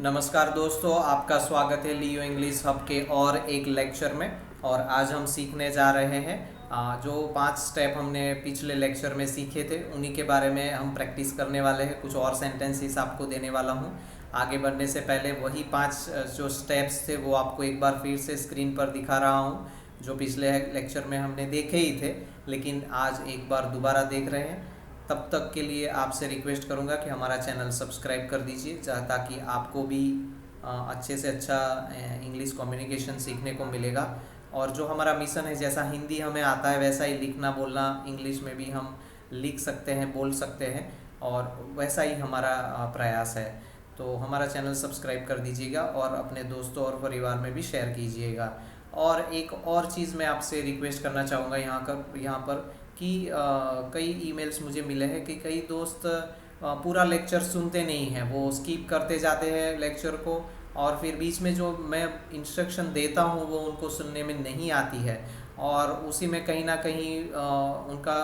नमस्कार दोस्तों, आपका स्वागत है लियो इंग्लिश हब के और एक लेक्चर में। और आज हम सीखने जा रहे हैं जो 5 स्टेप हमने पिछले लेक्चर में सीखे थे उन्हीं के बारे में हम प्रैक्टिस करने वाले हैं। कुछ और सेंटेंसेस आपको देने वाला हूं। आगे बढ़ने से पहले वही 5 जो स्टेप्स थे वो आपको एक बार फिर से स्क्रीन पर दिखा रहा हूं, जो पिछले लेक्चर में हमने देखे ही थे, लेकिन आज एक बार दोबारा देख रहे हैं। तब तक के लिए आपसे रिक्वेस्ट करूंगा कि हमारा चैनल सब्सक्राइब कर दीजिए, ताकि आपको भी अच्छे से अच्छा इंग्लिश कम्युनिकेशन सीखने को मिलेगा। और जो हमारा मिशन है, जैसा हिंदी हमें आता है वैसा ही लिखना बोलना इंग्लिश में भी हम लिख सकते हैं, बोल सकते हैं, और वैसा ही हमारा प्रयास है। तो हमारा चैनल सब्सक्राइब कर दीजिएगा और अपने दोस्तों और परिवार में भी शेयर कीजिएगा। और एक और चीज़ मैं आपसे रिक्वेस्ट करना चाहूँगा यहाँ पर कि कई ईमेल्स मुझे मिले हैं कि कई दोस्त पूरा लेक्चर सुनते नहीं हैं, वो स्किप करते जाते हैं लेक्चर को, और फिर बीच में जो मैं इंस्ट्रक्शन देता हूँ वो उनको सुनने में नहीं आती है, और उसी में कहीं ना कहीं उनका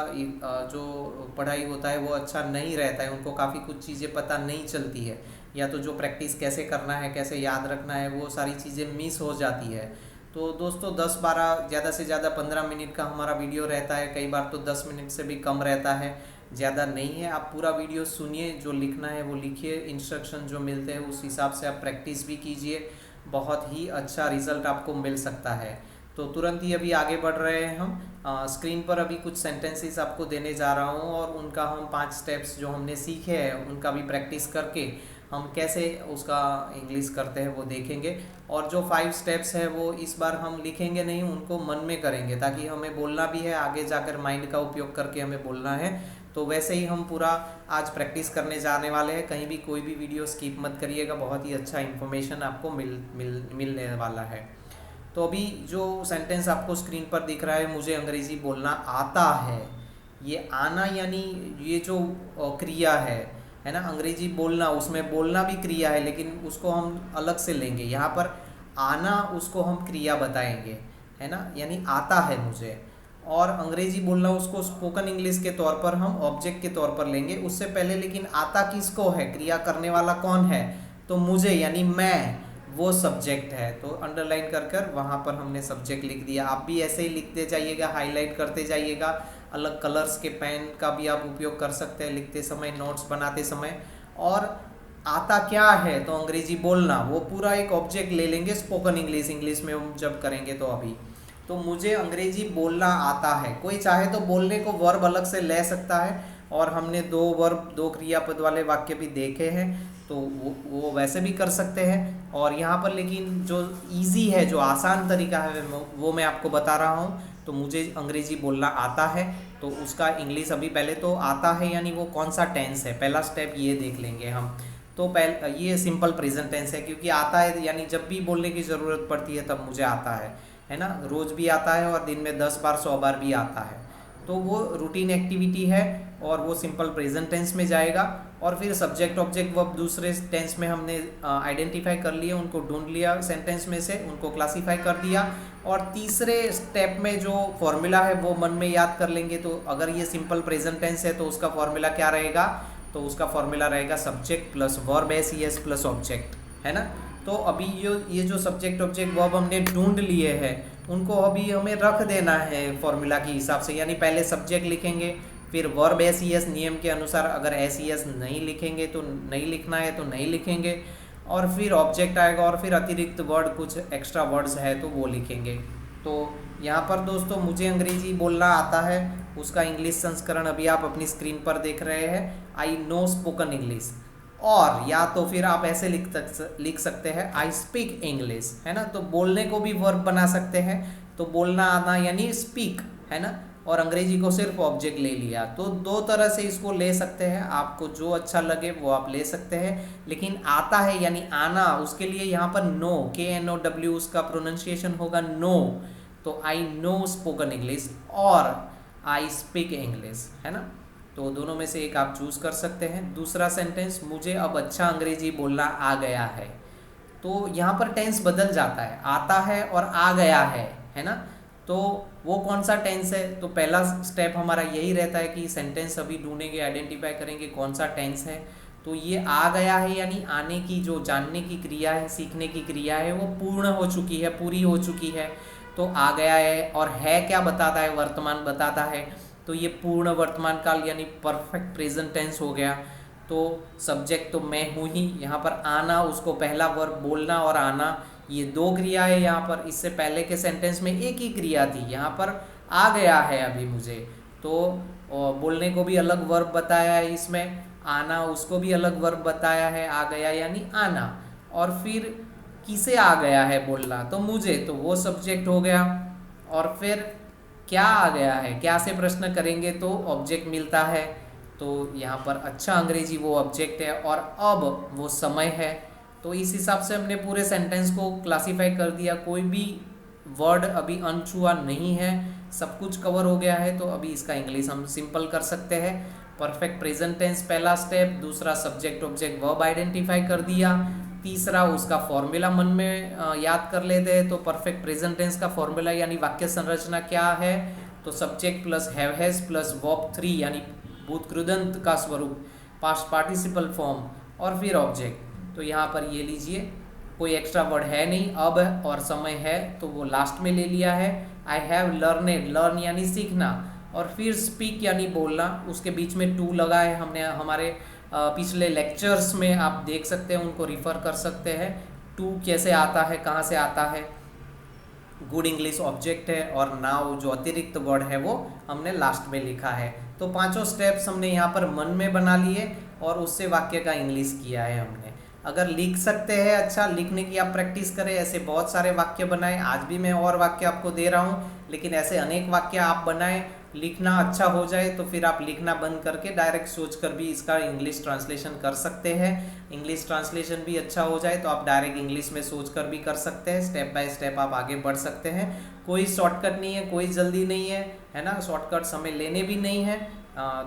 जो पढ़ाई होता है वो अच्छा नहीं रहता है। उनको काफ़ी कुछ चीज़ें पता नहीं चलती है, या तो जो प्रैक्टिस कैसे करना है, कैसे याद रखना है, वो सारी चीज़ें मिस हो जाती है। तो दोस्तों 10-12 ज़्यादा से ज़्यादा 15 मिनट का हमारा वीडियो रहता है, कई बार तो 10 मिनट से भी कम रहता है, ज़्यादा नहीं है। आप पूरा वीडियो सुनिए, जो लिखना है वो लिखिए, इंस्ट्रक्शन जो मिलते हैं उस हिसाब से आप प्रैक्टिस भी कीजिए, बहुत ही अच्छा रिजल्ट आपको मिल सकता है। तो तुरंत ही अभी आगे बढ़ रहे हैं हम। स्क्रीन पर अभी कुछ सेंटेंसेस आपको देने जा रहा हूँ, और उनका हम 5 स्टेप्स जो हमने सीखे हैं उनका भी प्रैक्टिस करके हम कैसे उसका इंग्लिश करते हैं वो देखेंगे। और जो 5 स्टेप्स है वो इस बार हम लिखेंगे नहीं, उनको मन में करेंगे, ताकि हमें बोलना भी है, आगे जाकर माइंड का उपयोग करके हमें बोलना है। तो वैसे ही हम पूरा आज प्रैक्टिस करने जाने वाले हैं। कहीं भी कोई भी वीडियो स्किप मत करिएगा, बहुत ही अच्छा इन्फॉर्मेशन आपको मिलने वाला है। तो अभी जो सेंटेंस आपको स्क्रीन पर दिख रहा है, मुझे अंग्रेजी बोलना आता है, ये आना यानी ये जो क्रिया है ना, अंग्रेजी बोलना, उसमें बोलना भी क्रिया है, लेकिन उसको हम अलग से लेंगे। यहाँ पर आना उसको हम क्रिया बताएंगे, है ना, यानी आता है मुझे। और अंग्रेजी बोलना उसको स्पोकन इंग्लिश के तौर पर हम ऑब्जेक्ट के तौर पर लेंगे। उससे पहले लेकिन आता किसको है, क्रिया करने वाला कौन है, तो मुझे यानी मैं, वो सब्जेक्ट है। तो अंडरलाइन कर कर वहाँ पर हमने सब्जेक्ट लिख दिया। आप भी ऐसे ही लिखते जाइएगा, हाईलाइट करते जाइएगा। अलग कलर्स के पेन का भी आप उपयोग कर सकते हैं लिखते समय, नोट्स बनाते समय। और आता क्या है, तो अंग्रेजी बोलना, वो पूरा एक ऑब्जेक्ट ले लेंगे स्पोकन इंग्लिश में हम जब करेंगे। तो अभी तो मुझे अंग्रेजी बोलना आता है, कोई चाहे तो बोलने को वर्ब अलग से ले सकता है, और हमने 2 वर्ब 2 क्रियापद वाले वाक्य भी देखे हैं, तो वो वैसे भी कर सकते हैं। और यहाँ पर लेकिन जो इजी है, जो आसान तरीका है, वो मैं आपको बता रहा हूँ। तो मुझे अंग्रेजी बोलना आता है, तो उसका इंग्लिश अभी पहले तो आता है यानी वो कौन सा टेंस है, पहला स्टेप ये देख लेंगे हम। तो ये सिंपल प्रेजेंट टेंस है, क्योंकि आता है यानी जब भी बोलने की ज़रूरत पड़ती है तब मुझे आता है ना। रोज़ भी आता है और दिन में 10 बार 100 बार भी आता है। तो वो रूटीन एक्टिविटी है, और वो सिंपल प्रेजेंट टेंस में जाएगा। और फिर सब्जेक्ट ऑब्जेक्ट वर्ब दूसरे टेंस में हमने आइडेंटिफाई कर लिए, उनको ढूंढ लिया सेंटेंस में से, उनको क्लासीफाई कर दिया। और तीसरे स्टेप में जो फॉर्मूला है वो मन में याद कर लेंगे। तो अगर ये सिंपल प्रेजेंट टेंस है तो उसका फॉर्मूला क्या रहेगा, तो उसका फॉर्मूला रहेगा subject plus verb S plus object, है ना। तो अभी ये जो सब्जेक्ट ऑब्जेक्ट वर्ब हमने ढूंढ लिए हैं, उनको अभी हमें रख देना है फॉर्मूला के हिसाब से। यानी पहले सब्जेक्ट लिखेंगे, फिर वर्ब एस नियम के अनुसार अगर एस नहीं लिखेंगे तो नहीं लिखना है, तो नहीं लिखेंगे। और फिर ऑब्जेक्ट आएगा, और फिर अतिरिक्त वर्ड कुछ एक्स्ट्रा वर्ड्स है तो वो लिखेंगे। तो यहाँ पर दोस्तों मुझे अंग्रेजी बोलना आता है, उसका इंग्लिश संस्करण अभी आप अपनी स्क्रीन पर देख रहे हैं, आई नो स्पोकन इंग्लिश। और या तो फिर आप ऐसे लिख सकते हैं आई स्पीक इंग्लिश, है ना। तो बोलने को भी वर्ब बना सकते हैं, तो बोलना आना यानी स्पीक, है ना, और अंग्रेजी को सिर्फ ऑब्जेक्ट ले लिया। तो 2 तरह से इसको ले सकते हैं, आपको जो अच्छा लगे वो आप ले सकते हैं। लेकिन आता है यानी आना, उसके लिए यहाँ पर नो, KNOW उसका प्रोनाउंसिएशन होगा नो। तो आई नो स्पोकन इंग्लिश और आई स्पीक इंग्लिश, है ना। तो दोनों में से एक आप चूज कर सकते हैं। दूसरा सेंटेंस, मुझे अब अच्छा अंग्रेजी बोलना आ गया है। तो यहाँ पर टेंस बदल जाता है, आता है और आ गया है ना। तो वो कौन सा टेंस है, तो पहला स्टेप हमारा यही रहता है कि सेंटेंस अभी ढूंढेंगे, आइडेंटिफाई करेंगे कौन सा टेंस है। तो ये आ गया है यानी आने की जो जानने की क्रिया है, सीखने की क्रिया है, वो पूर्ण हो चुकी है, पूरी हो चुकी है। तो आ गया है, और है क्या बताता है, वर्तमान बताता है, तो ये पूर्ण वर्तमान काल यानी परफेक्ट प्रेजेंट टेंस हो गया। तो सब्जेक्ट तो मैं हूँ ही, यहाँ पर आना, उसको पहला वर्ब बोलना और आना, ये दो क्रिया है यहाँ पर। इससे पहले के सेंटेंस में एक ही क्रिया थी, यहाँ पर आ गया है अभी मुझे, तो बोलने को भी अलग वर्ब बताया है इसमें, आना उसको भी अलग वर्ब बताया है, आ गया यानी आना। और फिर किसे आ गया है बोलना, तो मुझे, तो वो सब्जेक्ट हो गया। और फिर क्या आ गया है, क्या से प्रश्न करेंगे तो ऑब्जेक्ट मिलता है, तो यहाँ पर अच्छा अंग्रेजी वो ऑब्जेक्ट है, और अब वो समय है। तो इस हिसाब से हमने पूरे सेंटेंस को क्लासीफाई कर दिया, कोई भी वर्ड अभी अनछुआ नहीं है, सब कुछ कवर हो गया है। तो अभी इसका इंग्लिश हम सिंपल कर सकते हैं। परफेक्ट प्रेजेंट टेंस पहला स्टेप, दूसरा सब्जेक्ट ऑब्जेक्ट वर्ब आइडेंटिफाई कर दिया, तीसरा उसका फॉर्मूला मन में याद कर लेते हैं। तो परफेक्ट प्रेजेंट टेंस का फॉर्मूला यानी वाक्य संरचना क्या है, तो subject plus have has plus verb 3 यानी भूत कृदंत का स्वरूप, पास्ट पार्टिसिपल फॉर्म, और फिर ऑब्जेक्ट। तो यहाँ पर ये लीजिए, कोई एक्स्ट्रा वर्ड है नहीं, अब और समय है तो वो लास्ट में ले लिया है। आई हैव लर्नेड, लर्न यानी सीखना, और फिर स्पीक यानी बोलना, उसके बीच में टू लगा है। हमने हमारे पिछले लेक्चर्स में आप देख सकते हैं, उनको रिफ़र कर सकते हैं, टू कैसे आता है, कहाँ से आता है। गुड इंग्लिश ऑब्जेक्ट है, और नाउ जो अतिरिक्त वर्ड है वो हमने लास्ट में लिखा है। तो पांचों स्टेप्स हमने यहाँ पर मन में बना लिए, और उससे वाक्य का इंग्लिश किया है हमने। अगर लिख सकते हैं, अच्छा लिखने की आप प्रैक्टिस करें, ऐसे बहुत सारे वाक्य बनाएं। आज भी मैं और वाक्य आपको दे रहा हूँ, लेकिन ऐसे अनेक वाक्य आप बनाएं, लिखना अच्छा हो जाए तो फिर आप लिखना बंद करके डायरेक्ट सोच कर भी इसका इंग्लिश ट्रांसलेशन कर सकते हैं। इंग्लिश ट्रांसलेशन भी अच्छा हो जाए तो आप डायरेक्ट इंग्लिश में सोच कर भी कर सकते हैं। स्टेप बाय स्टेप आप आगे बढ़ सकते हैं। कोई शॉर्टकट नहीं है, कोई जल्दी नहीं है ना, शॉर्टकट समय लेने भी नहीं है।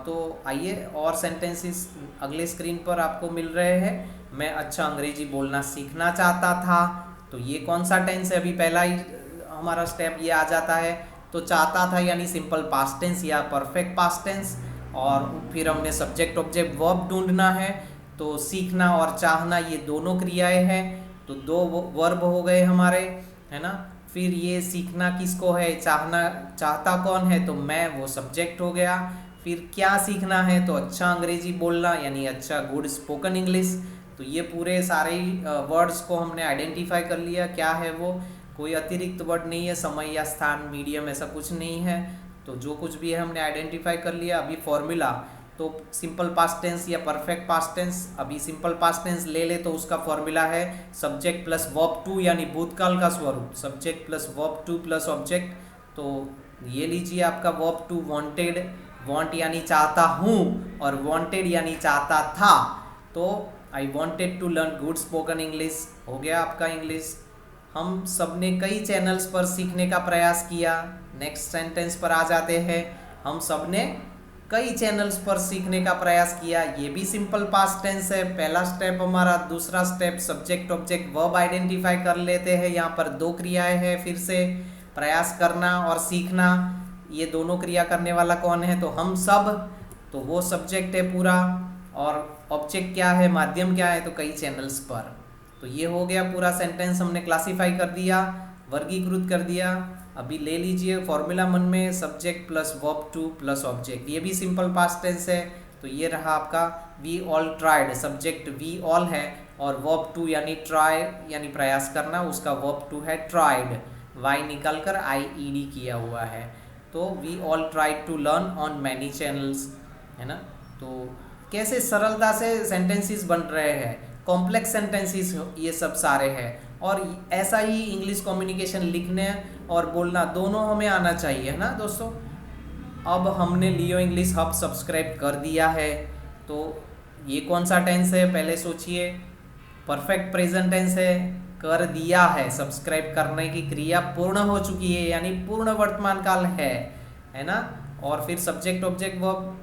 तो आइए, और सेंटेंसेस अगले स्क्रीन पर आपको मिल रहे हैं। मैं अच्छा अंग्रेजी बोलना सीखना चाहता था, तो ये कौन सा टेंस है, अभी पहला ही हमारा स्टेप ये आ जाता है। तो चाहता था यानी सिंपल पास्ट टेंस या परफेक्ट पास्ट टेंस, और फिर हमने सब्जेक्ट ऑब्जेक्ट वर्ब ढूंढना है। तो सीखना और चाहना ये दोनों क्रियाएं हैं, तो दो वर्ब हो गए हमारे, है ना। फिर ये सीखना किसको है, चाहना, चाहता कौन है, तो मैं, वो सब्जेक्ट हो गया। फिर क्या सीखना है, तो अच्छा अंग्रेजी बोलना यानी अच्छा गुड स्पोकन इंग्लिश। तो ये पूरे सारे वर्ड्स को हमने आइडेंटिफाई कर लिया, क्या है वो, कोई अतिरिक्त वर्ड नहीं है, समय या स्थान, मीडियम, ऐसा कुछ नहीं है। तो जो कुछ भी है हमने आइडेंटिफाई कर लिया। अभी फॉर्मूला, तो सिंपल पास्ट टेंस या परफेक्ट पास्ट टेंस, अभी सिंपल पास्ट टेंस ले ले तो उसका फॉर्मूला है सब्जेक्ट प्लस वर्ब टू यानी भूतकाल का स्वरूप, subject plus verb two plus object. तो ये लीजिए आपका वर्ब टू वांटेड, वांट यानी चाहता हूँ, और वांटेड यानी चाहता था। तो I wanted to learn good spoken English हो गया आपका इंग्लिश। हम सब ने कई चैनल्स पर सीखने का प्रयास किया। नेक्स्ट सेंटेंस पर आ जाते हैं। हम सब ने कई चैनल्स पर सीखने का प्रयास किया, ये भी सिंपल पास्ट टेंस है, पहला स्टेप हमारा। दूसरा step subject object verb identify कर लेते हैं। यहाँ पर दो क्रियाएं हैं, फिर से प्रयास करना और सीखना, ये दोनों क्रिया करने वाला कौन है, तो हम सब, तो वो सब्जेक्ट है पूरा। और ऑब्जेक्ट क्या है, माध्यम क्या है, तो कई चैनल्स पर। तो ये हो गया पूरा सेंटेंस, हमने क्लासीफाई कर दिया, वर्गीकृत कर दिया। अभी ले लीजिए फॉर्मूला मन में, subject plus verb two plus object, ये भी सिंपल पास्ट टेंस है। तो ये रहा आपका we all tried, subject we all है, और वर्ब टू यानी ट्राई यानी प्रयास करना, उसका वर्ब टू है ट्राइड, वाई निकाल कर IED किया हुआ है। तो we all tried to learn on many channels, है ना। तो कैसे सरलता से सेंटेंसेस बन रहे हैं, कॉम्प्लेक्स सेंटेंसेस ये सब सारे हैं। और ऐसा ही इंग्लिश कम्युनिकेशन लिखने और बोलना दोनों हमें आना चाहिए, है ना दोस्तों। अब हमने लियो इंग्लिश हब सब्सक्राइब कर दिया है, तो ये कौन सा टेंस है, पहले सोचिए। परफेक्ट प्रेजेंट टेंस है, कर दिया है, सब्सक्राइब करने की क्रिया पूर्ण हो चुकी है यानी पूर्ण वर्तमान काल है ना। और फिर सब्जेक्ट ऑब्जेक्ट वर्ब,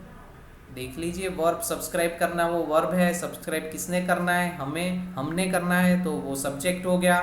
देख लीजिए, वर्ब सब्सक्राइब करना वो वर्ब है, सब्सक्राइब किसने करना है, हमें, हमने करना है, तो वो सब्जेक्ट हो गया।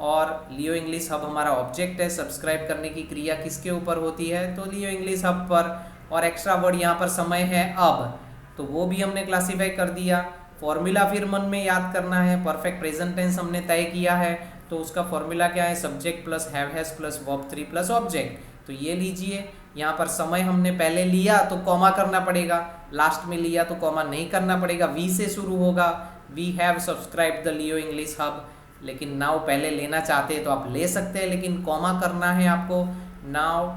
और लियो इंग्लिश हब हमारा ऑब्जेक्ट है, सब्सक्राइब करने की क्रिया किसके ऊपर होती है, तो लियो इंग्लिश हब पर। और एक्स्ट्रा वर्ड यहाँ पर समय है अब, तो वो भी हमने क्लासीफाई कर दिया। फॉर्मूला फिर मन में याद करना है। परफेक्ट प्रेजेंट टेंस हमने तय किया है, तो उसका फॉर्मूला क्या है, subject plus have has plus verb 3 plus object. तो ये लीजिए, यहाँ पर समय हमने पहले लिया तो कॉमा करना पड़ेगा, लास्ट में लिया तो कॉमा नहीं करना पड़ेगा, वी से शुरू होगा, we have subscribe the Leo English hub. लेकिन नाउ पहले लेना चाहते हैं तो आप ले सकते हैं, लेकिन कॉमा करना है आपको। Now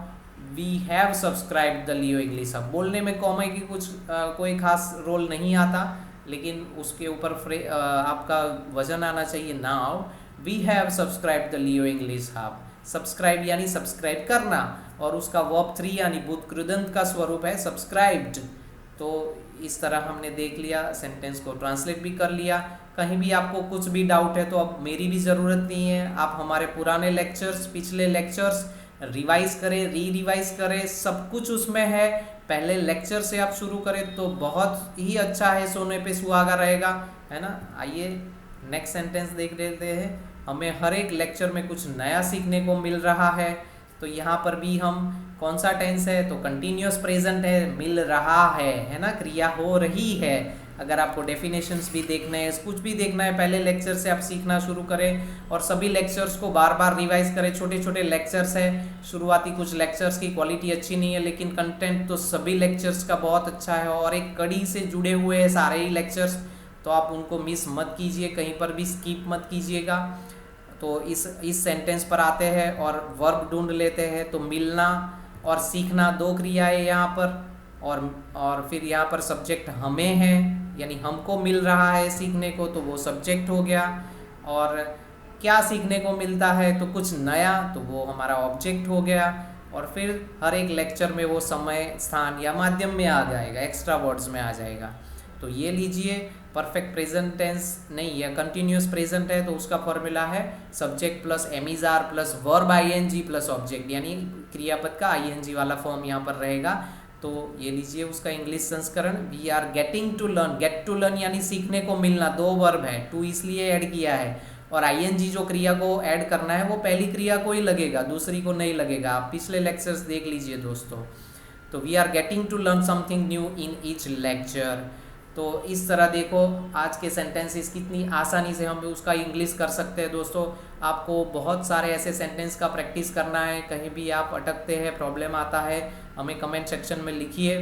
we have subscribe the Leo English hub. बोलने में कॉमा की कोई खास रोल नहीं आता, लेकिन उसके ऊपर आपका वजन आना चाहिए। Now we have subscribe the Leo English hub. Subscribe यानी सब्सक्राइब करना, और उसका वर्ब 3 यानी बुत कृदंत का स्वरूप है सब्सक्राइब्ड। तो इस तरह हमने देख लिया, सेंटेंस को ट्रांसलेट भी कर लिया। कहीं भी आपको कुछ भी डाउट है तो अब मेरी भी ज़रूरत नहीं है, आप हमारे पुराने लेक्चर्स, पिछले लेक्चर्स रिवाइज करें, रिवाइज करें, सब कुछ उसमें है। पहले लेक्चर से आप शुरू करें तो बहुत ही अच्छा है, सोने पे सुहागा रहेगा, है ना। आइए नेक्स्ट सेंटेंस देख लेते हैं। हमें हर एक लेक्चर में कुछ नया सीखने को मिल रहा है। तो यहाँ पर भी हम कौन सा टेंस है, तो कंटिन्यूअस प्रेजेंट है, मिल रहा है ना, क्रिया हो रही है। अगर आपको डेफिनेशंस भी देखना है, कुछ भी देखना है, पहले लेक्चर से आप सीखना शुरू करें और सभी लेक्चर्स को बार बार रिवाइज करें। छोटे छोटे लेक्चर्स है, शुरुआती कुछ लेक्चर्स की क्वालिटी अच्छी नहीं है, लेकिन कंटेंट तो सभी लेक्चर्स का बहुत अच्छा है और एक कड़ी से जुड़े हुए हैं सारे ही लेक्चर्स। तो आप उनको मिस मत कीजिए, कहीं पर भी स्किप मत कीजिएगा। तो इस सेंटेंस पर आते हैं और वर्ब ढूंढ लेते हैं। तो मिलना और सीखना दो क्रियाएं यहाँ पर, और फिर यहाँ पर सब्जेक्ट हमें है, यानी हमको मिल रहा है सीखने को, तो वो सब्जेक्ट हो गया। और क्या सीखने को मिलता है, तो कुछ नया, तो वो हमारा ऑब्जेक्ट हो गया। और फिर हर एक लेक्चर में वो समय, स्थान या माध्यम में आ जाएगा, एक्स्ट्रा वर्ड्स में आ जाएगा। तो ये लीजिए, परफेक्ट प्रेजेंट टेंस नहीं है, कंटिन्यूअस प्रेजेंट है, तो उसका फॉर्मूला है subject plus am is are plus verb ING plus object, यानी क्रियापद का आईएनजी वाला फॉर्म यहाँ पर रहेगा। तो ये लीजिए उसका इंग्लिश संस्करण, we are getting to learn. Get to learn यानी सीखने को मिलना, दो वर्ब है, टू इसलिए ऐड किया है, और आईएनजी जो क्रिया को ऐड करना है वो पहली क्रिया को ही लगेगा, दूसरी को नहीं लगेगा। आप पिछले लेक्चर्स देख लीजिए दोस्तों। तो we are getting to learn something new in each lecture. तो इस तरह देखो आज के सेंटेंसेस कितनी आसानी से हम उसका इंग्लिश कर सकते हैं दोस्तों। आपको बहुत सारे ऐसे सेंटेंस का प्रैक्टिस करना है, कहीं भी आप अटकते हैं, प्रॉब्लम आता है, हमें कमेंट सेक्शन में लिखिए,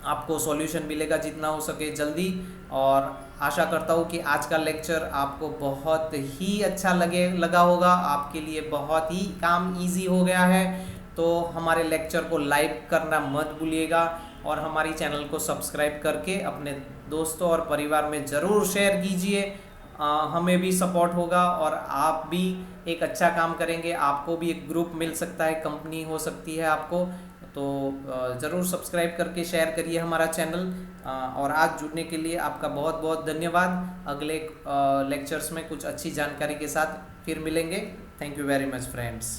आपको सॉल्यूशन मिलेगा जितना हो सके जल्दी। और आशा करता हूँ कि आज का लेक्चर आपको बहुत ही अच्छा लगा होगा, आपके लिए बहुत ही काम ईजी हो गया है। तो हमारे लेक्चर को लाइक करना मत भूलिएगा और हमारी चैनल को सब्सक्राइब करके अपने दोस्तों और परिवार में ज़रूर शेयर कीजिए। हमें भी सपोर्ट होगा और आप भी एक अच्छा काम करेंगे, आपको भी एक ग्रुप मिल सकता है, कंपनी हो सकती है आपको। तो ज़रूर सब्सक्राइब करके शेयर करिए हमारा चैनल। और आज जुड़ने के लिए आपका बहुत बहुत धन्यवाद। अगले लेक्चर्स में कुछ अच्छी जानकारी के साथ फिर मिलेंगे। Thank you very much friends.